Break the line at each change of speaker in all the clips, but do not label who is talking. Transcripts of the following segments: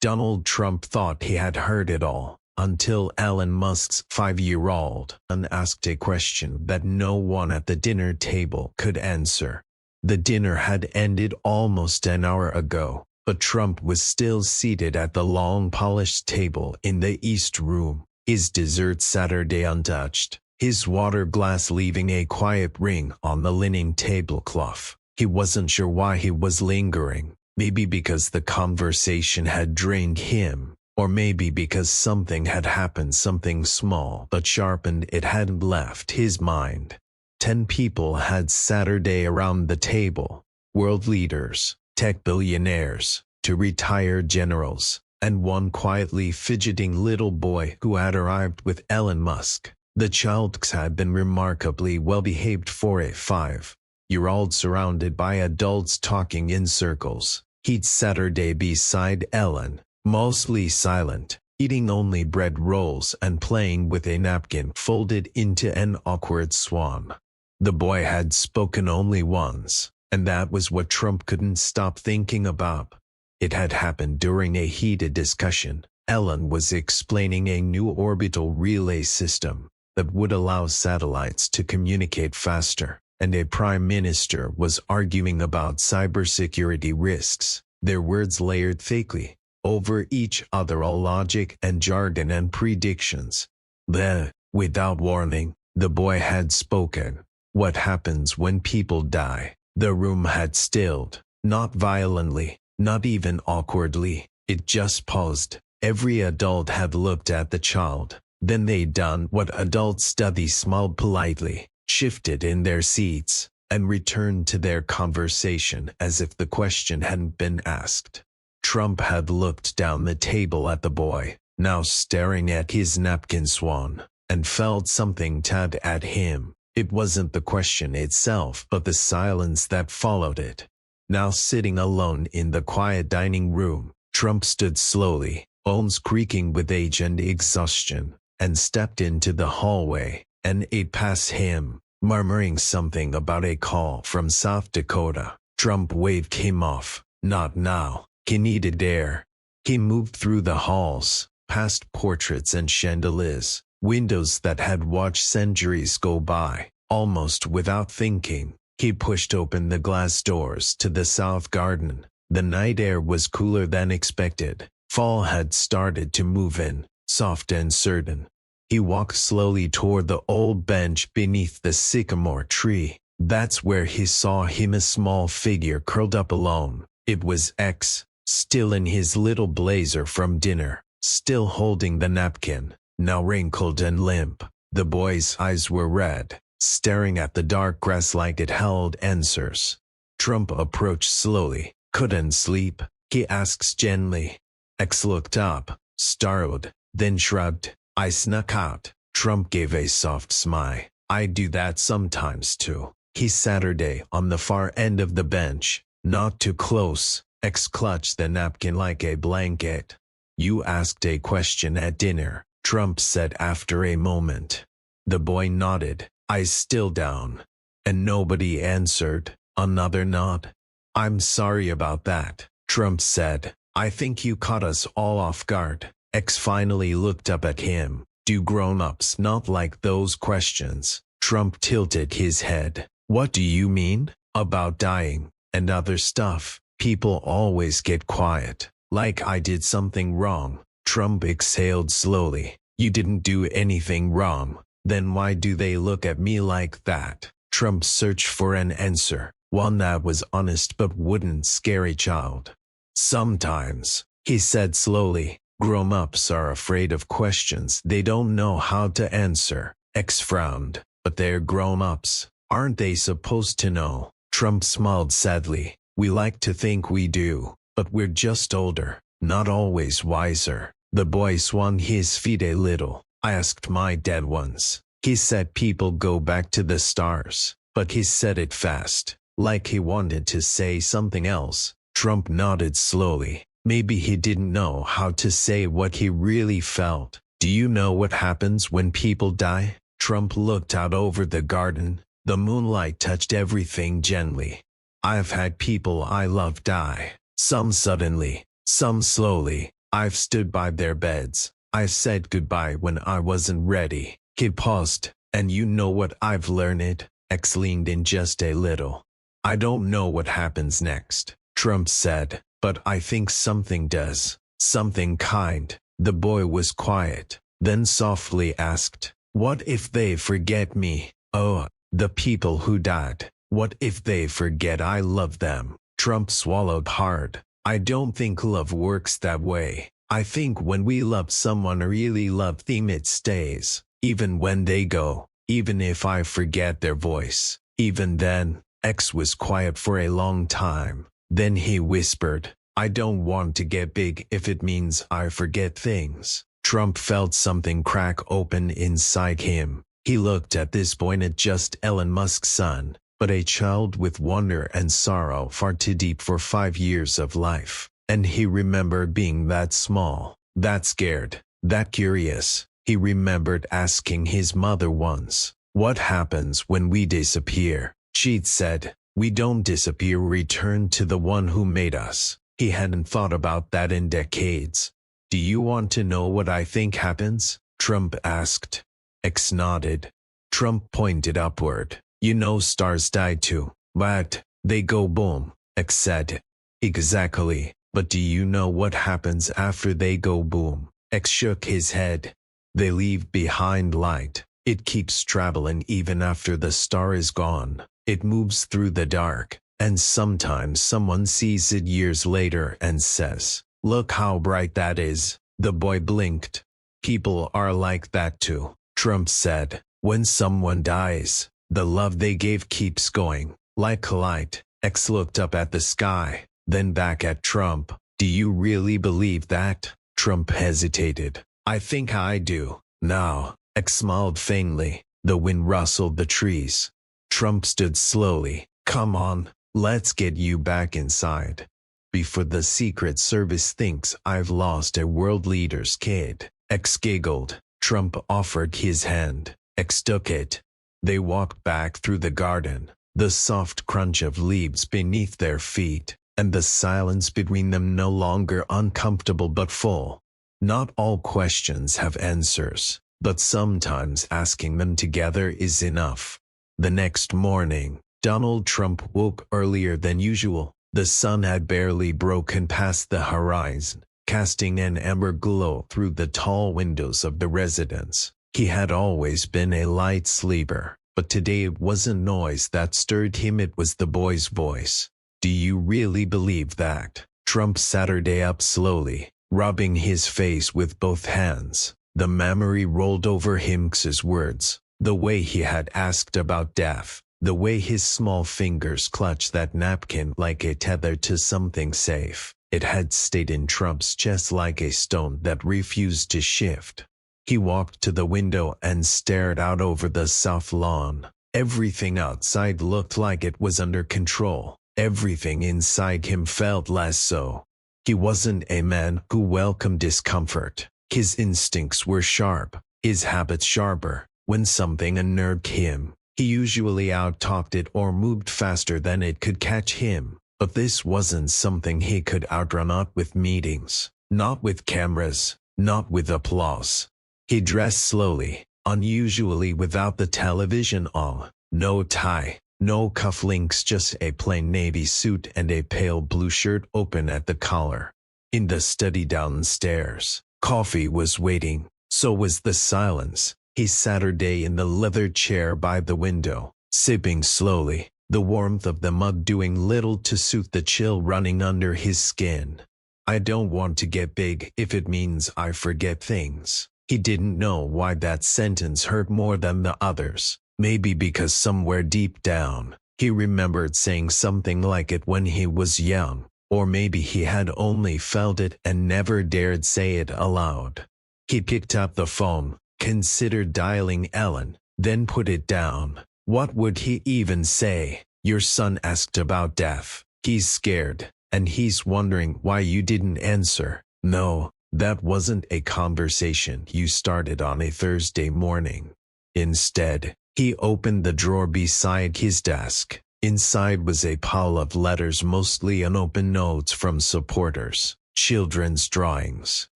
Donald Trump thought he had heard it all, until Elon Musk's 5-year-old son asked a question that no one at the dinner table could answer. The dinner had ended almost an hour ago, but Trump was still seated at the long polished table in the East Room, his dessert Saturday untouched, his water glass leaving a quiet ring on the linen tablecloth. He wasn't sure why he was lingering, maybe because the conversation had drained him, or maybe because something had happened, something small but sharp, and it hadn't left his mind. 10 people had Saturday around the table: world leaders, tech billionaires, 2 retired generals, and 1 quietly fidgeting little boy who had arrived with Elon Musk. The child had been remarkably well behaved for a 5-year-old, surrounded by adults talking in circles. He'd Saturday beside Ellen, mostly silent, eating only bread rolls and playing with a napkin folded into an awkward swan. The boy had spoken only once, and that was what Trump couldn't stop thinking about. It had happened during a heated discussion. Ellen was explaining a new orbital relay system that would allow satellites to communicate faster, and a prime minister was arguing about cybersecurity risks, their words layered thickly over each other, all logic and jargon and predictions. Then, without warning, the boy had spoken. What happens when people die? The room had stilled, not violently, not even awkwardly. It just paused. Every adult had looked at the child. Then they'd done what adults do: they smiled politely, shifted in their seats, and returned to their conversation as if the question hadn't been asked. Trump had looked down the table at the boy, now staring at his napkin swan, and felt something tug at him. It wasn't the question itself, but the silence that followed it. Now sitting alone in the quiet dining room, Trump stood slowly, bones creaking with age and exhaustion, and stepped into the hallway, and ate past him, murmuring something about a call from South Dakota. Trump waved him off. Not now. He needed air. He moved through the halls, past portraits and chandeliers, windows that had watched centuries go by. Almost without thinking, he pushed open the glass doors to the south garden. The night air was cooler than expected. Fall had started to move in, soft and certain. He walked slowly toward the old bench beneath the sycamore tree. That's where he saw him, a small figure curled up alone. It was X, still in his little blazer from dinner, still holding the napkin, now wrinkled and limp. The boy's eyes were red, staring at the dark grass like it held answers. Trump approached slowly. "Couldn't sleep?" he asked gently. X looked up, startled, then shrugged. "I snuck out." Trump gave a soft smile. "I do that sometimes too." He Saturday on the far end of the bench. "Not too close." X clutched the napkin like a blanket. "You asked a question at dinner," Trump said after a moment. The boy nodded, eyes still down. "And nobody answered?" Another nod. "I'm sorry about that," Trump said. "I think you caught us all off guard." X finally looked up at him. "Do grown-ups not like those questions?" Trump tilted his head. "What do you mean?" "About dying, and other stuff. People always get quiet, like I did something wrong." Trump exhaled slowly. "You didn't do anything wrong. Then why do they look at me like that?" Trump searched for an answer, one that was honest but wouldn't scare a child. "Sometimes," he said slowly, "grown-ups are afraid of questions they don't know how to answer." X frowned. "But they're grown-ups. Aren't they supposed to know?" Trump smiled sadly. "We like to think we do, but we're just older, not always wiser." The boy swung his feet a little. "I asked my dad once. He said people go back to the stars, but he said it fast, like he wanted to say something else." Trump nodded slowly. Maybe he didn't know how to say what he really felt. "Do you know what happens when people die?" Trump looked out over the garden. The moonlight touched everything gently. "I've had people I love die. Some suddenly, some slowly, I've stood by their beds. I said goodbye when I wasn't ready. He paused. And you know what I've learned? X leaned in just a little. I don't know what happens next, Trump said, but I think something does. Something kind. The boy was quiet, then softly asked, what if they forget me? Oh, the people who died. What if they forget I love them? Trump swallowed hard. I don't think love works that way. I think when we love someone really love them, it stays. Even when they go. Even if I forget their voice. Even then. X was quiet for a long time. Then he whispered, I don't want to get big if it means I forget things. Trump felt something crack open inside him. He looked at this boy, not just Elon Musk's son, but a child with wonder and sorrow far too deep for 5 years of life. And he remembered being that small, that scared, that curious. He remembered asking his mother once, what happens when we disappear? She'd said, we don't disappear, we return to the one who made us. He hadn't thought about that in decades. Do you want to know what I think happens? Trump asked. X nodded. Trump pointed upward. You know stars die too, but they go boom. X said. Exactly, but do you know what happens after they go boom? X shook his head. They leave behind light. It keeps traveling even after the star is gone. It moves through the dark, and sometimes someone sees it years later and says, look how bright that is. The boy blinked. People are like that too, Trump said. When someone dies, the love they gave keeps going, like light. X looked up at the sky, then back at Trump. Do you really believe that? Trump hesitated. I think I do. Now, X smiled faintly. The wind rustled the trees. Trump stood slowly. Come on, let's get you back inside. Before the Secret Service thinks I've lost a world leader's kid. X giggled. Trump offered his hand. X took it. They walked back through the garden. The soft crunch of leaves beneath their feet, and the silence between them no longer uncomfortable but full. Not all questions have answers, but sometimes asking them together is enough. The next morning, Donald Trump woke earlier than usual. The sun had barely broken past the horizon, casting an amber glow through the tall windows of the residence. He had always been a light sleeper, but today it wasn't noise that stirred him, it was the boy's voice. Do you really believe that? Trump sat up slowly, rubbing his face with both hands. The memory rolled over him, X's words, the way he had asked about death, the way his small fingers clutched that napkin like a tether to something safe. It had stayed in Trump's chest like a stone that refused to shift. He walked to the window and stared out over the south lawn. Everything outside looked like it was under control. Everything inside him felt less so. He wasn't a man who welcomed discomfort. His instincts were sharp, his habits sharper. When something unnerved him, he usually out-talked it or moved faster than it could catch him. But this wasn't something he could outrun, not with meetings, not with cameras, not with applause. He dressed slowly, unusually without the television on. No tie, no cufflinks, just a plain navy suit and a pale blue shirt open at the collar. In the study downstairs, coffee was waiting, so was the silence. He sat in the leather chair by the window, sipping slowly, the warmth of the mug doing little to soothe the chill running under his skin. I don't want to get big if it means I forget things. He didn't know why that sentence hurt more than the others. Maybe because somewhere deep down, he remembered saying something like it when he was young. Or maybe he had only felt it and never dared say it aloud. He picked up the phone, considered dialing Ellen, then put it down. What would he even say? Your son asked about death. He's scared, and he's wondering why you didn't answer. No, that wasn't a conversation you started on a Thursday morning. Instead, he opened the drawer beside his desk. Inside was a pile of letters, mostly unopened notes from supporters. children's drawings,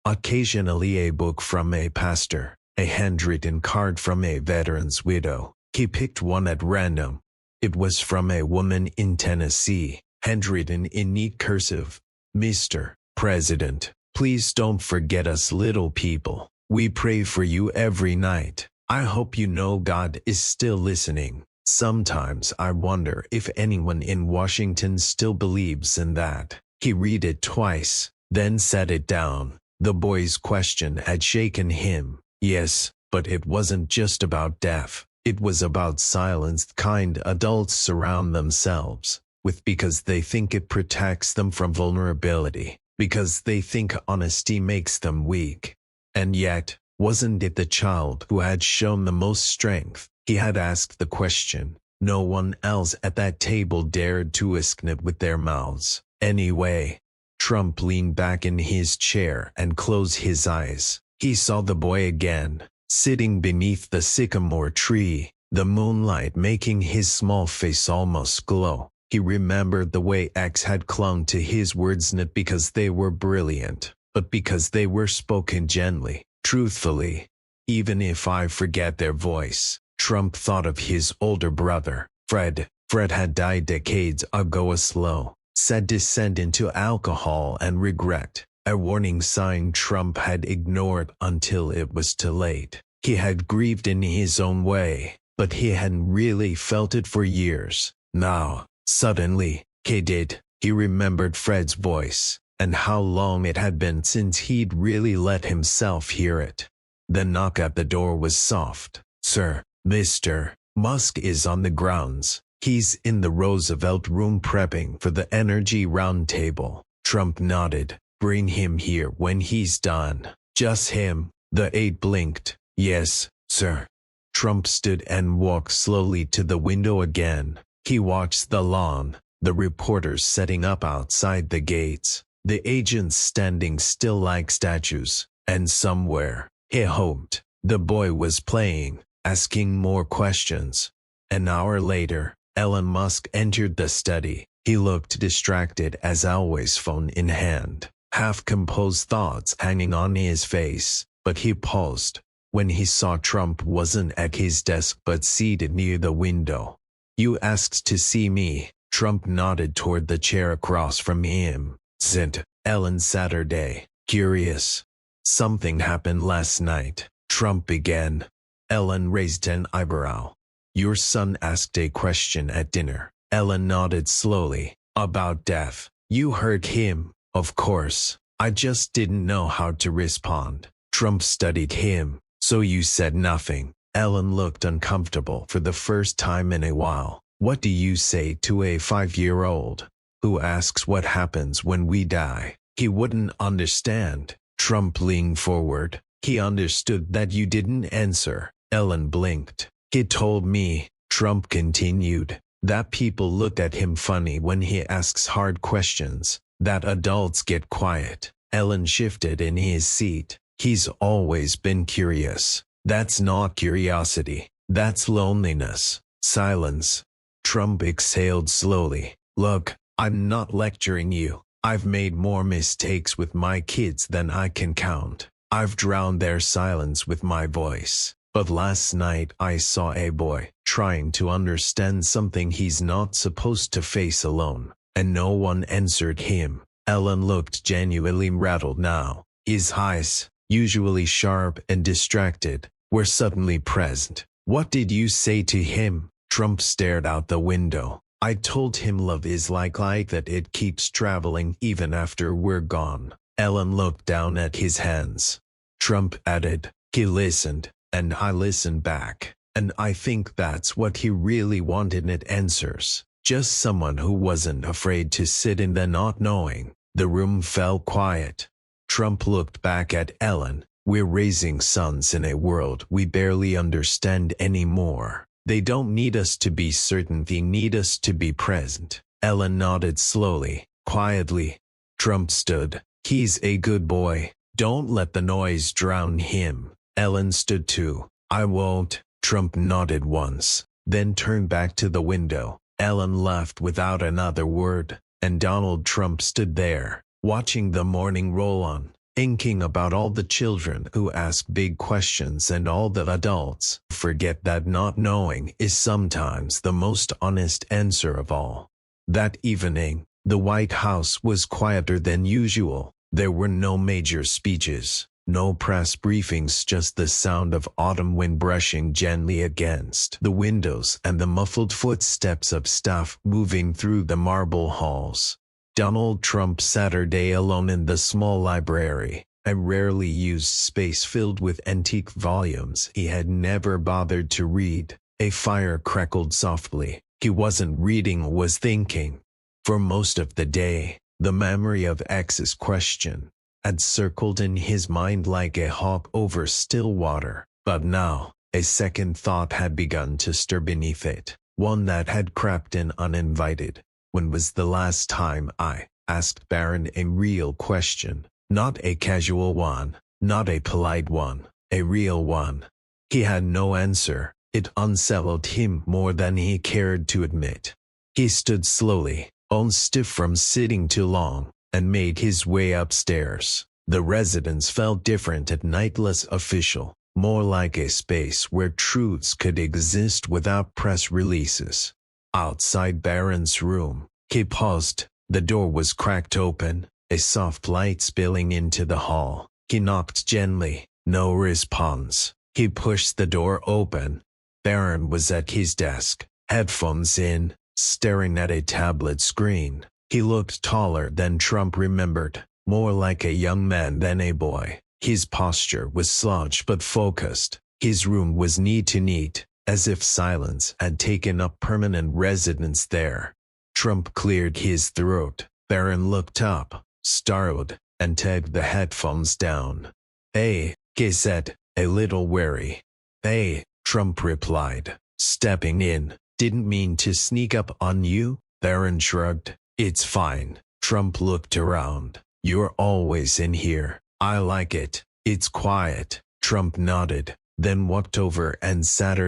occasionally a book from a pastor, a handwritten card from a veteran's widow. He picked one at random. It was from a woman in Tennessee, handwritten in neat cursive. Mr. President, please don't forget us little people. We pray for you every night. I hope you know God is still listening. Sometimes I wonder if anyone in Washington still believes in that. He read it twice, then set it down. The boy's question had shaken him. Yes, but it wasn't just about death. It was about silenced kind adults surround themselves with because they think it protects them from vulnerability, because they think honesty makes them weak. And yet, wasn't it the child who had shown the most strength? He had asked the question. No one else at that table dared to ask it with their mouths. Anyway, Trump leaned back in his chair and closed his eyes. He saw the boy again, sitting beneath the sycamore tree, the moonlight making his small face almost glow. He remembered the way X had clung to his words not because they were brilliant, but because they were spoken gently, truthfully. Even if I forget their voice. Trump thought of his older brother, Fred. Fred had died decades ago, a slow, sad descent into alcohol and regret, a warning sign Trump had ignored until it was too late. He had grieved in his own way, but he hadn't really felt it for years. Now, suddenly, he did. He remembered Fred's voice, and how long it had been since he'd really let himself hear it. The knock at the door was soft. Sir, Mr. Musk is on the grounds. He's in the Roosevelt room prepping for the energy roundtable. Trump nodded. Bring him here when he's done. Just him. The aide blinked. Yes, sir. Trump stood and walked slowly to the window again. He watched the lawn, the reporters setting up outside the gates, the agents standing still like statues, and somewhere, he hoped, the boy was playing, asking more questions. An hour later, Elon Musk entered the study. He looked distracted as always, phone in hand, half-composed thoughts hanging on his face, but he paused when he saw Trump wasn't at his desk but seated near the window. You asked to see me. Trump nodded toward the chair across from him. Sent, Ellen Saturday. Curious. Something happened last night. Trump began. Ellen raised an eyebrow. Your son asked a question at dinner. Ellen nodded slowly. About death. You heard him, of course. I just didn't know how to respond. Trump studied him. So you said nothing. Ellen looked uncomfortable for the first time in a while. What do you say to a 5-year-old who asks what happens when we die? He wouldn't understand. Trump leaned forward. He understood that you didn't answer. Ellen blinked. He told me, Trump continued, that people look at him funny when he asks hard questions, that adults get quiet. Ellen shifted in his seat. He's always been curious. That's not curiosity. That's loneliness. Silence. Trump exhaled slowly. Look, I'm not lecturing you. I've made more mistakes with my kids than I can count. I've drowned their silence with my voice. But last night I saw a boy trying to understand something he's not supposed to face alone, and no one answered him. Ellen looked genuinely rattled now. His eyes, usually sharp and distracted, were suddenly present. What did you say to him? Trump stared out the window. I told him love is like light, that it keeps traveling even after we're gone. Ellen looked down at his hands. Trump added, he listened, and I listened back. And I think that's what he really wanted, it answers. Just someone who wasn't afraid to sit in the not knowing. The room fell quiet. Trump looked back at Ellen. We're raising sons in a world we barely understand anymore. They don't need us to be certain, they need us to be present. Ellen nodded slowly, quietly. Trump stood. He's a good boy. Don't let the noise drown him. Ellen stood too. I won't. Trump nodded once, then turned back to the window. Ellen left without another word, and Donald Trump stood there, watching the morning roll on, thinking about all the children who ask big questions and all the adults forget that not knowing is sometimes the most honest answer of all. That evening, the White House was quieter than usual. There were no major speeches, no press briefings, just the sound of autumn wind brushing gently against the windows and the muffled footsteps of staff moving through the marble halls. Donald Trump Saturday alone in the small library, a rarely used space filled with antique volumes he had never bothered to read. A fire crackled softly. He wasn't reading, was thinking. For most of the day, the memory of X's question had circled in his mind like a hawk over still water. But now, a second thought had begun to stir beneath it, one that had crept in uninvited. When was the last time I asked Barron a real question? Not a casual one, not a polite one, a real one. He had no answer. It unsettled him more than he cared to admit. He stood slowly, bone stiff from sitting too long, and made his way upstairs. The residence felt different at night, less official, more like a space where truths could exist without press releases. Outside Barron's room, he paused. The door was cracked open, a soft light spilling into the hall. He knocked gently. No response. He pushed the door open. Barron was at his desk, headphones in, staring at a tablet screen. He looked taller than Trump remembered, more like a young man than a boy. His posture was slouched but focused. His room was neat, as if silence had taken up permanent residence there. Trump cleared his throat. Barron looked up, startled, and tagged the headphones down. "Hey," he said, a little wary. "Hey," Trump replied, stepping in. "Didn't mean to sneak up on you." Barron shrugged. "It's fine." Trump looked around. "You're always in here. I like it. It's quiet." Trump nodded, then walked over and sat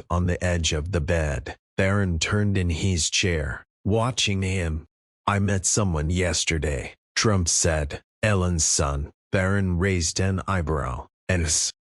on the edge of the bed. Barron turned in his chair, watching him. "I met someone yesterday," Trump said. "Ellen's son." Barron raised an eyebrow.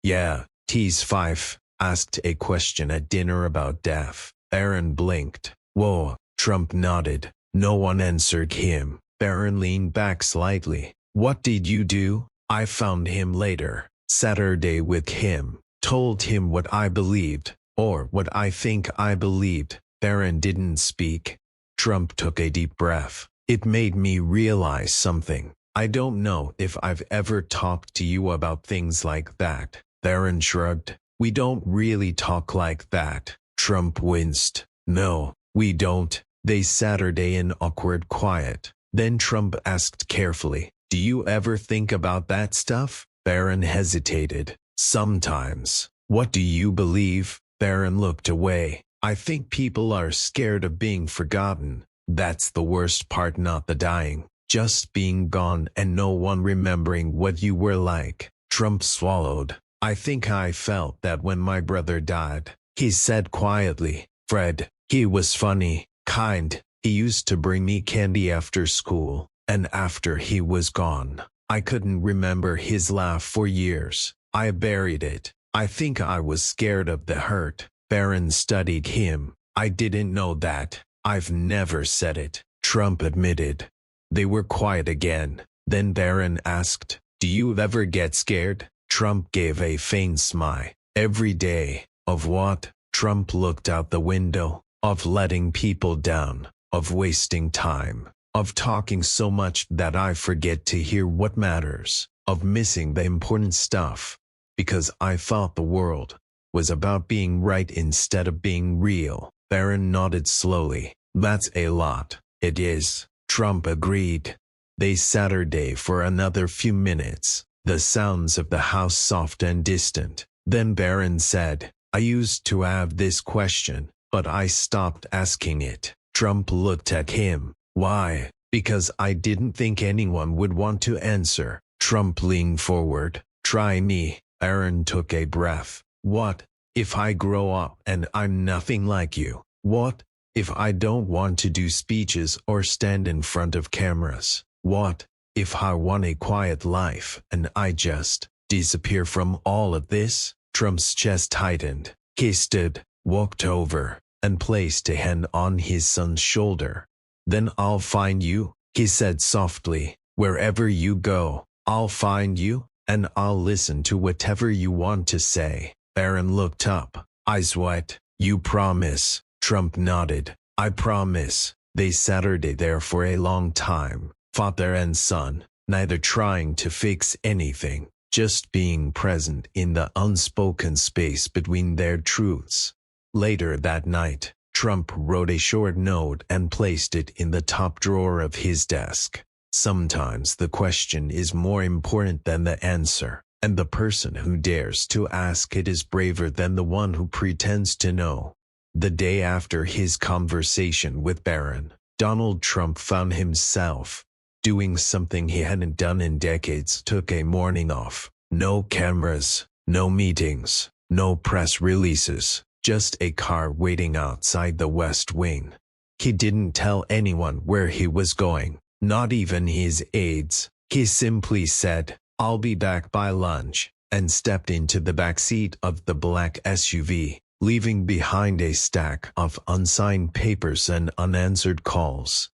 Yeah, he's 5. Asked a question at dinner about death." Barron blinked. "Whoa." Trump nodded. No one answered him. Barron leaned back slightly. "What did you do?" "I found him later. Saturday with him. Told him what I believed, or what I think I believed." Barron didn't speak. Trump took a deep breath. "It made me realize something. I don't know if I've ever talked to you about things like that." Barron shrugged. "We don't really talk like that." Trump winced. "No, we don't." They sat in awkward quiet. Then Trump asked carefully, "Do you ever think about that stuff?" Barron hesitated. "Sometimes." "What do you believe?" Barron looked away. "I think people are scared of being forgotten. That's the worst part, not the dying. Just being gone and no one remembering what you were like." Trump swallowed. "I think I felt that when my brother died," he said quietly. "Fred, he was funny, kind. He used to bring me candy after school, and after he was gone, I couldn't remember his laugh for years. I buried it. I think I was scared of the hurt." Barron studied him. "I didn't know that. I've never said it," Trump admitted. They were quiet again. Then Barron asked, "Do you ever get scared?" Trump gave a faint smile. "Every day." "Of what?" Trump looked out the window. "Of letting people down. Of wasting time. Of talking so much that I forget to hear what matters. Of missing the important stuff. Because I thought the world was about being right instead of being real." Barron nodded slowly. "That's a lot." "It is," Trump agreed. They sat for another few minutes, the sounds of the house soft and distant. Then Barron said, "I used to have this question, but I stopped asking it." Trump looked at him. "Why?" "Because I didn't think anyone would want to answer." Trump leaned forward. "Try me." Barron took a breath. "What if I grow up and I'm nothing like you? What if I don't want to do speeches or stand in front of cameras? What if I want a quiet life and I just disappear from all of this? Trump's chest tightened. He stood, walked over, and placed a hand on his son's shoulder. Then I'll find you, he said softly. Wherever you go, I'll find you, and I'll listen to whatever you want to say. Barron looked up, eyes wet. You promise? Trump nodded. I promise. They sat there for a long time, father and son, neither trying to fix anything, just being present in the unspoken space between their truths. Later that night, Trump wrote a short note and placed it in the top drawer of his desk. Sometimes the question is more important than the answer, and the person who dares to ask it is braver than the one who pretends to know. The day after his conversation with Barron, Donald Trump found himself doing something he hadn't done in decades. Took a morning off. No cameras, no meetings, no press releases, just a car waiting outside the West Wing. He didn't tell anyone where he was going, not even his aides. He simply said, I'll be back by lunch, and stepped into the back seat of the black SUV, leaving behind a stack of unsigned papers and unanswered calls.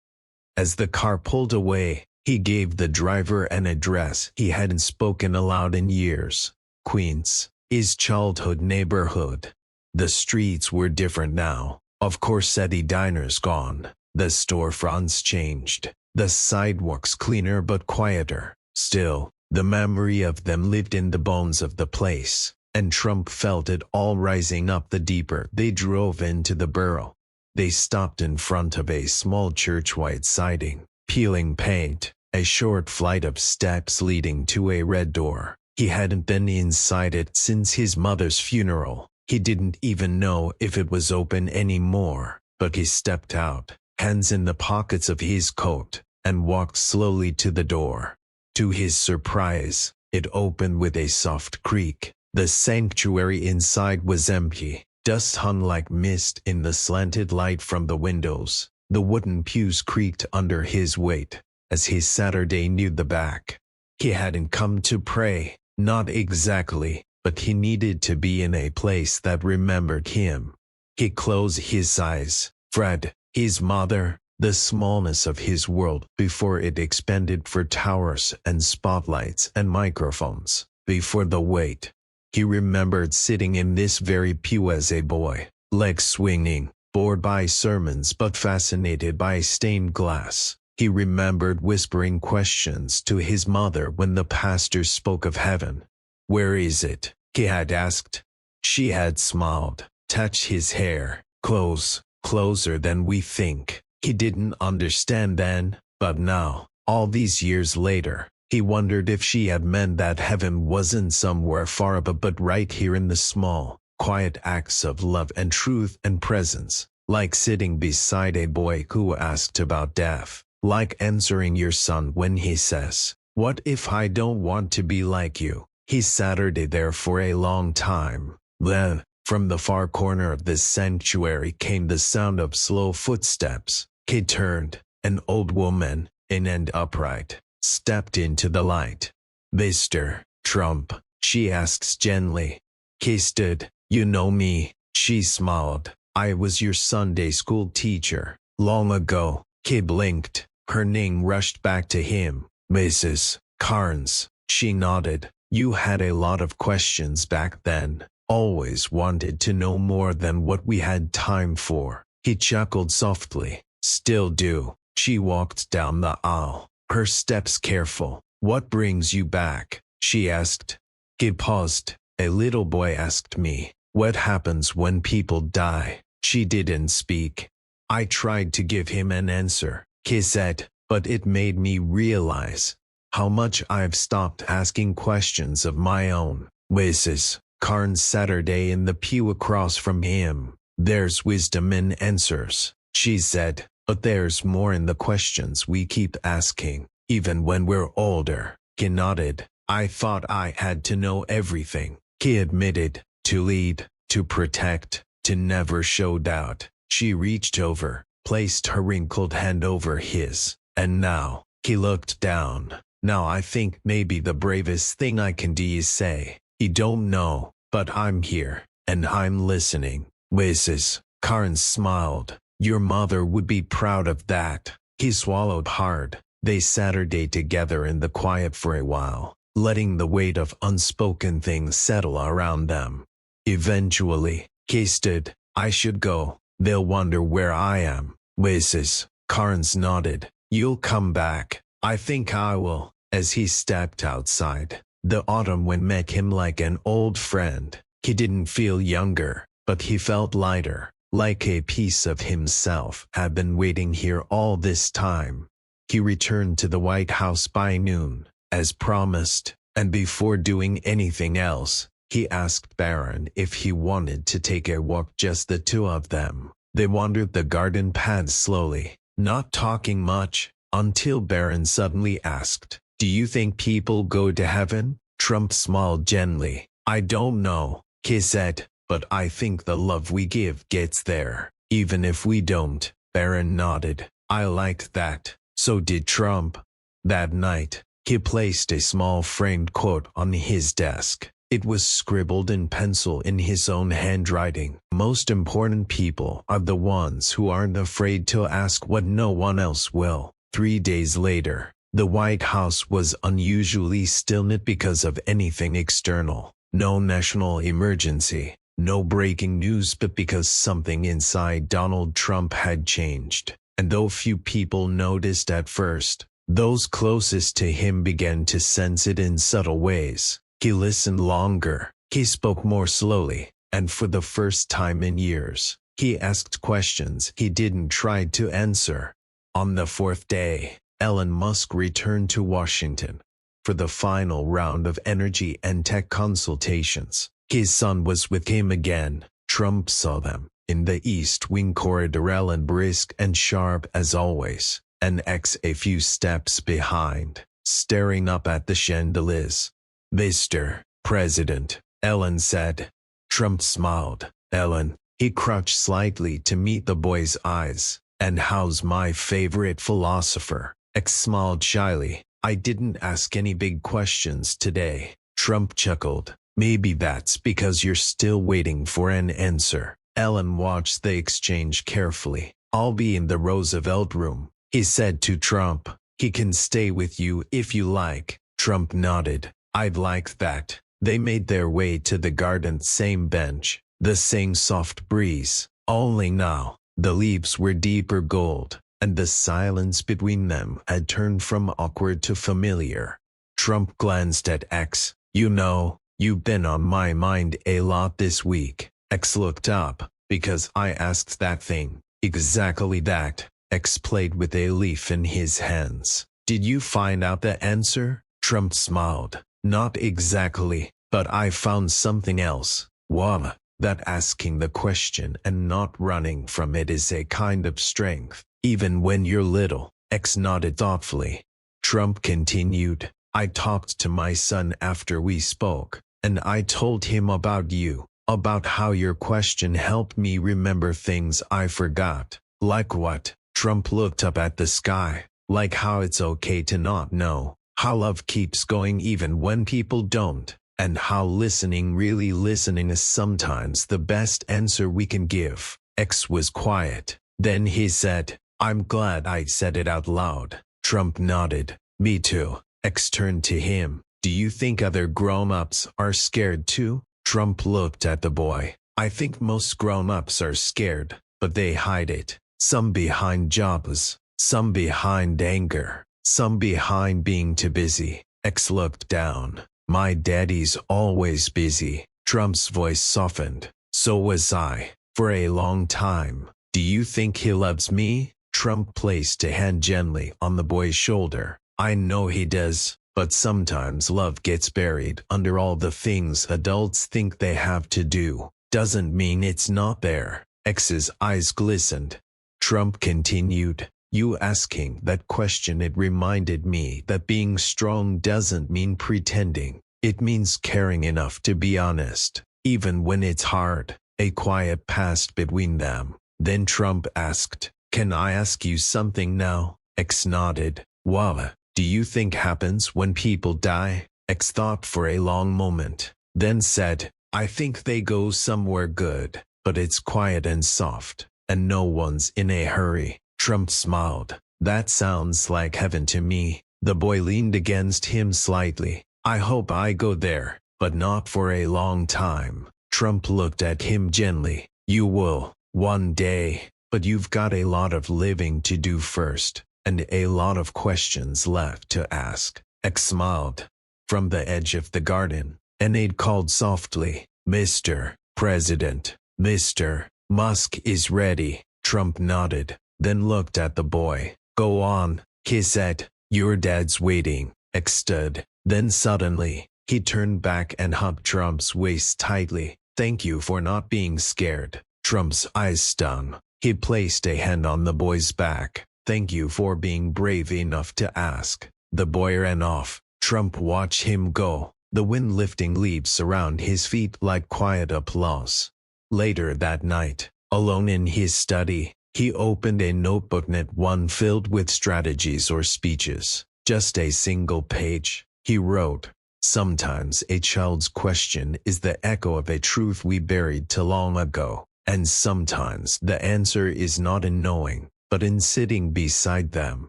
As the car pulled away, he gave the driver an address he hadn't spoken aloud in years. Queens, his childhood neighborhood. The streets were different now. Of course, the diner's gone. The storefronts changed. The sidewalks cleaner but quieter. Still, the memory of them lived in the bones of the place, and Trump felt it all rising up the deeper they drove into the borough. They stopped in front of a small church-white siding, peeling paint, a short flight of steps leading to a red door. He hadn't been inside it since his mother's funeral. He didn't even know if it was open anymore, but he stepped out, hands in the pockets of his coat, and walked slowly to the door. To his surprise, it opened with a soft creak. The sanctuary inside was empty. Dust hung like mist in the slanted light from the windows. The wooden pews creaked under his weight, as he Saturday knew the back. He hadn't come to pray, not exactly, but he needed to be in a place that remembered him. He closed his eyes. Fred, his mother, the smallness of his world before it expanded for towers and spotlights and microphones, before the weight. He remembered sitting in this very pew as a boy, legs swinging, bored by sermons but fascinated by stained glass. He remembered whispering questions to his mother when the pastor spoke of heaven. Where is it? He had asked. She had smiled, touched his hair. Close, closer than we think. He didn't understand then, but now, all these years later, he wondered if she had meant that heaven wasn't somewhere far above but right here in the small, quiet acts of love and truth and presence, like sitting beside a boy who asked about death, like answering your son when he says, "What if I don't want to be like you?" He sat there for a long time. Then, from the far corner of the sanctuary came the sound of slow footsteps. He turned. An old woman, in and upright, stepped into the light. "Mr. Trump," she asked gently. He stood. "You know me?" She smiled. "I was your Sunday school teacher, long ago." He blinked. Her name rushed back to him. "Mrs. Carnes." She nodded. "You had a lot of questions back then. Always wanted to know more than what we had time for." He chuckled softly. "Still do." She walked down the aisle, her steps careful. "What brings you back?" she asked. He paused. "A little boy asked me, what happens when people die?" She didn't speak. I tried to give him an answer, he said, but it made me realize how much I've stopped asking questions of my own. Mrs. Carnes sat in the pew across from him. "There's wisdom in answers," she said, "but there's more in the questions we keep asking, even when we're older." He nodded. "I thought I had to know everything," he admitted, "to lead, to protect, to never show doubt." She reached over, placed her wrinkled hand over his, and now, he looked down. Now I think maybe the bravest thing I can do is say, "You don't know, but I'm here, and I'm listening." Mrs. Carnes smiled. "Your mother would be proud of that." He swallowed hard. They Saturday together in the quiet for a while, letting the weight of unspoken things settle around them. Eventually, he stood. "I should go. They'll wonder where I am." Mrs. Carnes nodded. "You'll come back." "I think I will." As he stepped outside, the autumn wind met him like an old friend. He didn't feel younger, but he felt lighter, like a piece of himself had been waiting here all this time. He returned to the White House by noon, as promised, and before doing anything else, he asked Barron if he wanted to take a walk, just the two of them. They wandered the garden paths slowly, not talking much, until Barron suddenly asked, "Do you think people go to heaven?" Trump smiled gently. "I don't know," he said, "but I think the love we give gets there, even if we don't." Barron nodded. I liked that. So did Trump. That night, he placed a small framed quote on his desk. It was scribbled in pencil in his own handwriting. "Most important people are the ones who aren't afraid to ask what no one else will." 3 days later, the White House was unusually still, not because of anything external. No national emergency, no breaking news, but because something inside Donald Trump had changed. And though few people noticed at first, those closest to him began to sense it in subtle ways. He listened longer, he spoke more slowly, and for the first time in years, he asked questions he didn't try to answer. On the 4th day, Elon Musk returned to Washington for the final round of energy and tech consultations. His son was with him again. Trump saw them in the East Wing corridor, Elon brisk and sharp as always, and X a few steps behind, staring up at the chandeliers. "Mr. President," Elon said. Trump smiled. "Elon." He crouched slightly to meet the boy's eyes. "And how's my favorite philosopher?" X smiled shyly. "I didn't ask any big questions today." Trump chuckled. "Maybe that's because you're still waiting for an answer." Elon watched the exchange carefully. "I'll be in the Roosevelt room," he said to Trump. "He can stay with you if you like." Trump nodded. "I'd like that." They made their way to the garden, same bench, the same soft breeze. Only now, the leaves were deeper gold, and the silence between them had turned from awkward to familiar. Trump glanced at X. "You know, you've been on my mind a lot this week." X looked up. "Because I asked that thing." "Exactly that." X played with a leaf in his hands. "Did you find out the answer?" Trump smiled. "Not exactly, but I found something else." "What?" "That asking the question and not running from it is a kind of strength, even when you're little." X nodded thoughtfully. Trump continued. "I talked to my son after we spoke, and I told him about you, about how your question helped me remember things I forgot." "Like what?" Trump looked up at the sky. "Like how it's okay to not know, how love keeps going even when people don't, and how really listening is sometimes the best answer we can give." X was quiet. Then he said, "I'm glad I said it out loud." Trump nodded. "Me too." X turned to him. "Do you think other grown-ups are scared too?" Trump looked at the boy. "I think most grown-ups are scared, but they hide it. Some behind jobs, some behind anger, some behind being too busy." X looked down. "My daddy's always busy." Trump's voice softened. "So was I, for a long time." "Do you think he loves me?" Trump placed a hand gently on the boy's shoulder. "I know he does, but sometimes love gets buried under all the things adults think they have to do. Doesn't mean it's not there." X's eyes glistened. Trump continued. "You asking that question, it reminded me that being strong doesn't mean pretending. It means caring enough to be honest, even when it's hard." A quiet passed between them. Then Trump asked, "Can I ask you something now?" X nodded. "What?" do you think happens when people die? X thought for a long moment, then said, I think they go somewhere good, but it's quiet and soft, and no one's in a hurry. Trump smiled. That sounds like heaven to me. The boy leaned against him slightly. I hope I go there, but not for a long time. Trump looked at him gently. You will, one day, but you've got a lot of living to do first, and a lot of questions left to ask. X smiled. From the edge of the garden, an aide called softly, Mr. President, Mr. Musk is ready. Trump nodded, then looked at the boy. Go on, he said. Your dad's waiting. X stood. Then suddenly, he turned back and hugged Trump's waist tightly. Thank you for not being scared. Trump's eyes stung. He placed a hand on the boy's back. Thank you for being brave enough to ask. The boy ran off. Trump watched him go, the wind lifting leaves around his feet like quiet applause. Later that night, alone in his study, he opened a notebook, not one filled with strategies or speeches, just a single page. He wrote, sometimes a child's question is the echo of a truth we buried too long ago, and sometimes the answer is not in knowing, but in sitting beside them,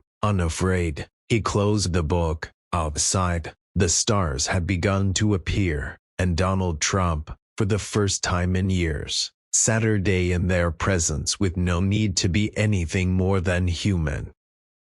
unafraid. He closed the book. Outside, the stars had begun to appear, and Donald Trump, for the first time in years, Saturday in their presence with no need to be anything more than human.